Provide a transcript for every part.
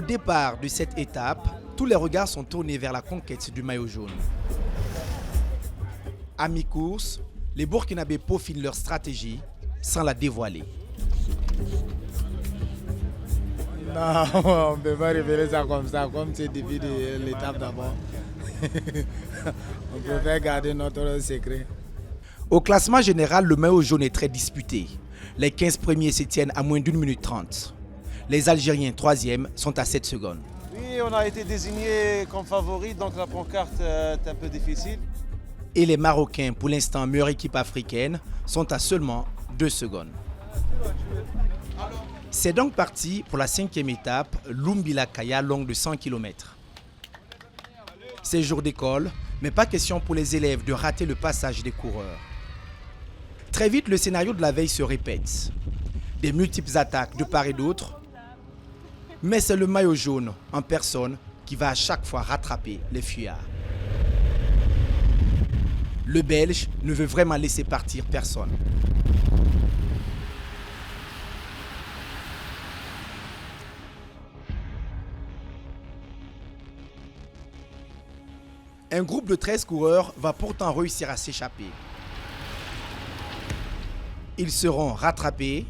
départ de cette étape, tous les regards sont tournés vers la conquête du maillot jaune. À mi-course, les Burkinabés peaufinent leur stratégie sans la dévoiler. Non, on ne peut pas révéler ça comme c'est depuis l'étape d'abord. On préfère garder notre secret. Au classement général, le maillot jaune est très disputé. Les 15 premiers se tiennent à moins d'1 minute 30. Les Algériens, 3e, sont à 7 secondes. Oui, on a été désigné comme favori, donc la pancarte est un peu difficile. Et les Marocains, pour l'instant meilleure équipe africaine, sont à seulement 2 secondes. C'est donc parti pour la 5e étape, Lumbila Kaya, longue de 100 km. C'est jour d'école, mais pas question pour les élèves de rater le passage des coureurs. Très vite, le scénario de la veille se répète. Des multiples attaques de part et d'autre, mais c'est le maillot jaune en personne qui va à chaque fois rattraper les fuyards. Le Belge ne veut vraiment laisser partir personne. Un groupe de 13 coureurs va pourtant réussir à s'échapper. Ils seront rattrapés,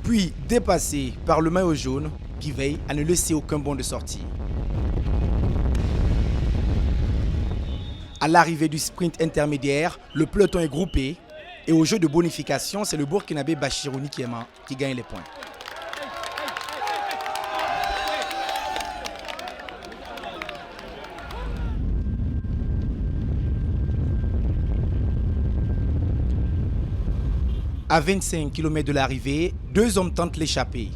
puis dépassés par le maillot jaune qui veille à ne laisser aucun bond de sortie. À l'arrivée du sprint intermédiaire, le peloton est groupé et au jeu de bonification, c'est le Burkinabé Bachirou Nikiema qui gagne les points. À 25 km de l'arrivée, 2 hommes tentent l'échappée.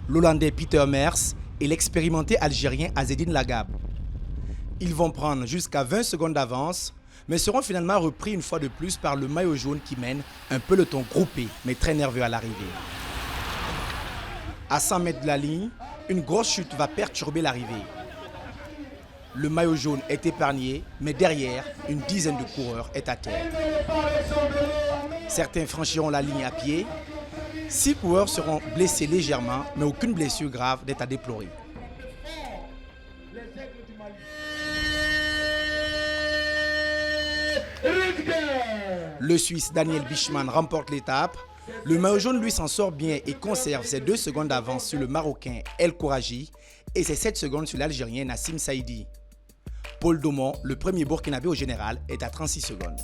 L'Hollandais Peter Mers et l'expérimenté Algérien Azzedine Lagab. Ils vont prendre jusqu'à 20 secondes d'avance, mais seront finalement repris une fois de plus par le maillot jaune qui mène un peloton groupé, mais très nerveux à l'arrivée. À 100 mètres de la ligne, une grosse chute va perturber l'arrivée. Le maillot jaune est épargné, mais derrière, une dizaine de coureurs est à terre. Certains franchiront la ligne à pied. 6 coureurs seront blessés légèrement, mais aucune blessure grave n'est à déplorer. Le Suisse Daniel Bischmann remporte l'étape. Le maillot jaune lui s'en sort bien et conserve ses 2 secondes d'avance sur le Marocain El Kouraji et ses 7 secondes sur l'Algérien Nassim Saïdi. Paul Daumont, le premier Burkinabé au général, est à 36 secondes.